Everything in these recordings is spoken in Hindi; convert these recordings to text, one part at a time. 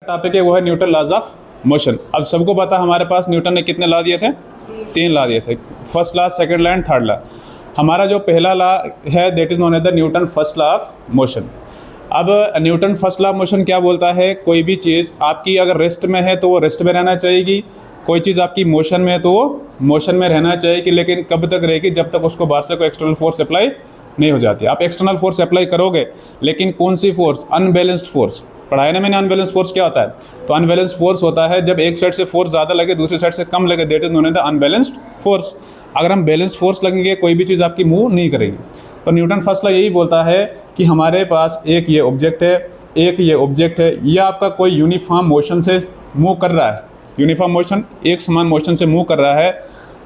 टॉपिक है वो है न्यूटन लॉज ऑफ मोशन। अब सबको पता हमारे पास न्यूटन ने कितने लॉ दिए थे? 3 लॉ दिए थे, first law, second law and third law. हमारा जो पहला लॉ है that is known as the Newton first law of motion. अब Newton first law of motion क्या बोलता है? कोई भी चीज़ आपकी अगर रेस्ट में है तो वो रेस्ट में रहना चाहिए, कोई चीज़ आपकी मोशन में है तो वो मोशन में रहना चाहिए, लेकिन कब तक रहेगी? जब तक उसको बाहर से कोई एक्सटर्नल फोर्स अप्लाई नहीं हो जाती। आप एक्सटर्नल फोर्स अप्लाई करोगे, लेकिन कौन सी फोर्स? Unbalanced force. पढ़ाया ना मैंने अनबैलेंस फोर्स क्या होता है? तो अनबैलेंस फोर्स होता है जब एक साइड से फोर्स ज़्यादा लगे दूसरी साइड से कम लगे, that is known as the unbalanced force. अगर हम बैलेंस फोर्स लगेंगे कोई भी चीज़ आपकी मूव नहीं करेगी। तो न्यूटन फर्स्ट लॉ यही बोलता है कि हमारे पास एक ये ऑब्जेक्ट है, एक ये ऑब्जेक्ट है, यह आपका कोई यूनिफॉर्म मोशन से मूव कर रहा है, यूनिफॉर्म मोशन, एक समान मोशन से मूव कर रहा है,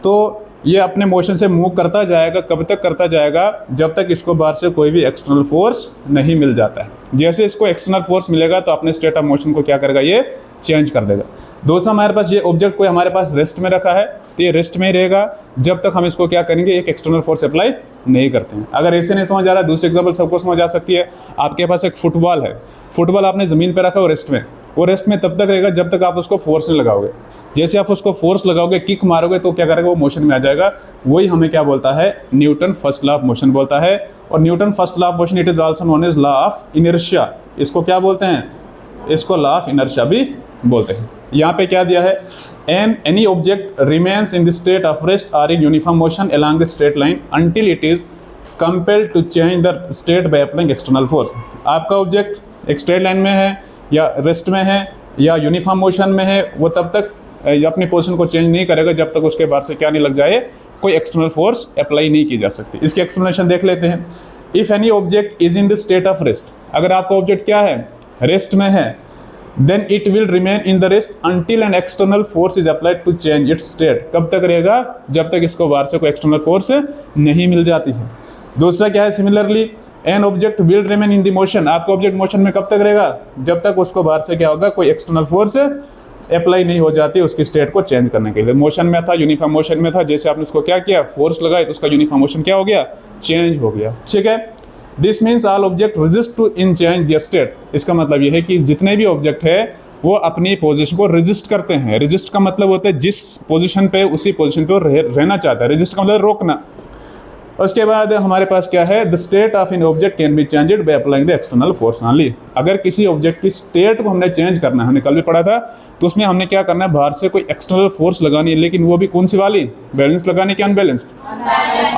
तो ये अपने मोशन से मूव करता जाएगा। कब तक करता जाएगा? जब तक इसको बाहर से कोई भी एक्सटर्नल फोर्स नहीं मिल जाता है। जैसे इसको एक्सटर्नल फोर्स मिलेगा तो अपने स्टेट ऑफ मोशन को क्या करेगा? ये चेंज कर देगा। दूसरा, हमारे पास ये ऑब्जेक्ट कोई हमारे पास रेस्ट में रखा है तो ये रेस्ट में ही रहेगा जब तक हम इसको क्या करेंगे? एक एक्सटर्नल फोर्स अप्लाई नहीं करते हैं। अगर ऐसे नहीं समझ आ रहा, दूसरी एग्जाम्पल सबको समझ आ सकती है। आपके पास एक फुटबॉल है, फुटबॉल आपने ज़मीन पर रखा है रेस्ट में, वो रेस्ट में तब तक रहेगा जब तक आप उसको फोर्स नहीं लगाओगे। जैसे आप उसको फोर्स लगाओगे, किक मारोगे, तो क्या करेगा? वो मोशन में आ जाएगा। वही हमें क्या बोलता है? Newton first law of motion बोलता है। और Newton first law of motion it is also known as law of inertia. इसको क्या बोलते हैं? इसको लॉ ऑफ इनर्शिया भी बोलते हैं। यहाँ पे क्या दिया है? Any object remains in the state of rest और in uniform motion along the straight line until it is compelled to change the state by applying external force. आपका ऑब्जेक्ट एक स्ट्रेट लाइन में है या रेस्ट में है या यूनिफॉर्म मोशन में है, वो तब तक अपनी पोजीशन को चेंज नहीं करेगा जब तक उसके बाद से क्या नहीं लग जाए? कोई एक्सटर्नल फोर्स अप्लाई नहीं की जा सकती। इसकी एक्सप्लेनेशन देख लेते हैं। If any object is in the state of rest, अगर आपका ऑब्जेक्ट क्या है? रेस्ट में है, then it will remain in the rest until an external force is applied to change its state. कब तक रहेगा? जब तक इसको बाहर से कोई एक्सटर्नल फोर्स नहीं मिल जाती है। दूसरा क्या है? Similarly an object will remain in the motion. आपका ऑब्जेक्ट मोशन में कब तक रहेगा? जब तक उसको बाहर से क्या होगा? कोई एक्सटर्नल फोर्स अप्लाई नहीं हो जाती उसकी स्टेट को चेंज करने के लिए। मोशन में था, यूनिफॉर्म मोशन में था, जैसे आपने उसको क्या किया? फोर्स लगाई तो उसका यूनिफॉर्म मोशन क्या हो गया? चेंज हो गया। ठीक है। This means all object resist to in change their state. इसका मतलब यह है कि जितने भी ऑब्जेक्ट है वो अपनी पोजीशन को रेजिस्ट करते हैं। रेजिस्ट का मतलब होता है जिस पोजीशन पे उसी पोजीशन पे रहना चाहता है। रेजिस्ट का मतलब रोकना। उसके बाद हमारे पास क्या है? The state of in object can be changed by applying the external force only. अगर किसी ऑब्जेक्ट की स्टेट को हमने चेंज करना है, हमने कल भी पढ़ा था, तो उसमें हमने क्या करना है? बाहर से कोई एक्सटर्नल फोर्स लगानी है, लेकिन वो भी कौन सी वाली? बैलेंस लगानी कि अनबैलेंस्ड?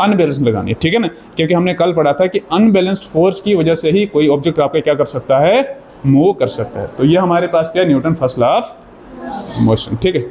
अनबैलेंस्ड लगानी है। ठीक है ना, क्योंकि हमने कल पढ़ा था कि अनबैलेंस्ड फोर्स की वजह से ही कोई ऑब्जेक्ट आपका क्या कर सकता है? मूव कर सकता है। तो ये हमारे पास क्या है? Newton first law of motion. ठीक है।